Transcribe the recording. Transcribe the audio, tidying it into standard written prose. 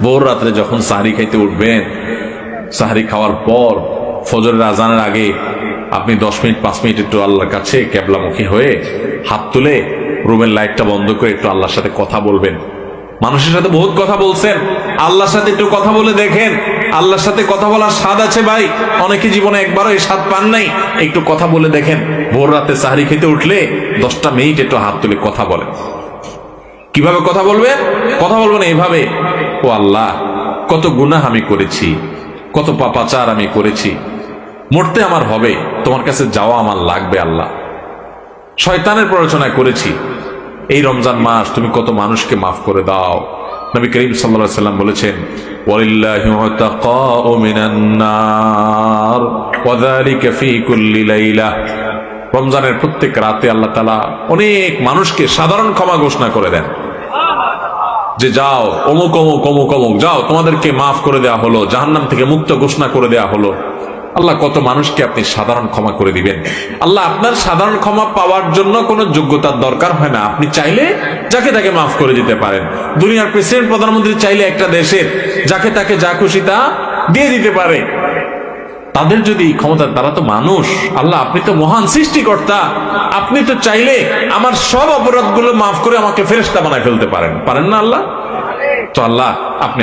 ভোর রাত্রে যখন সাহরি খাইতে উঠবেন, সাহরি খাওয়ার পর ফজরের আজানের আগে আপনি 10 মিনিট 5 মিনিট একটু আল্লাহর কাছে কেবলামুখী হয়ে হাত তুলে রুমের লাইটটা বন্ধ করে একটু আল্লাহর সাথে কথা বলবেন। মানুষের সাথে বহুত কথা বলছেন, আল্লাহর সাথে একটু কথা বলে দেখেন। আল্লাহর সাথে কথা বলার স্বাদ আছে ভাই, অনেকে জীবনে একবারও এই স্বাদ পান নাই। একটু কথা বলে দেখেন। ভোর রাতে সাহরি খেতে উঠলে 10টা মিনিট একটু হাত তুলে কথা বলেন। কিভাবে কথা বলবেন? কথা বলবেন এইভাবে, ও আল্লাহ, কত গুনাহ আমি করেছি, কত পাপাচার আমি করেছি, মরতে আমার হবে, তোমার কাছে যাওয়া আমার লাগবে আল্লাহ। শয়তানের প্ররোচনা করেছি, এই রমজান মাস তুমি কত মানুষকে মাফ করে দাও। নবী করিম সাল্লাল্লাহু আলাইহি ওয়াসাল্লাম বলেছেন, ওয়ালিল্লাহি উতাকাউ মিনান নার ওয়া যালিকা ফি কুল্লি লাইলা। রমজানের প্রত্যেক রাতে আল্লাহ তাআলা অনেক মানুষকে সাধারণ ক্ষমা ঘোষণা করে দেন, যে যাও অমুক অমুক অমুক অমুক যাও, তোমাদেরকে মাফ করে দেওয়া হলো, জাহান্নাম থেকে মুক্ত ঘোষণা করে দেওয়া হলো। আল্লাহ কত মানুষকে আপনি সাধারণ ক্ষমা করে দিবেন। আল্লাহ আপনার সাধারণ ক্ষমা পাওয়ার জন্য কোনো যোগ্যতার দরকার হয় না, আপনি চাইলে যাকে তাকে মাফ করে দিতে পারেন। দুনিয়ার প্রেসিডেন্ট প্রধানমন্ত্রী চাইলে একটা দেশের যাকে তাকে যা খুশি তা দিয়ে দিতে পারে। তাদের যদি ক্ষমতা, তারা তো মানুষ। আল্লাহ আপনি তো মহান সৃষ্টিকর্তা, আপনি তো চাইলে আমার সব অপরাধগুলো মাফ করে আমাকে ফেরেশতা বানায় ফেলতে পারেন, পারেন না আল্লাহ? তো আল্লাহ আপনি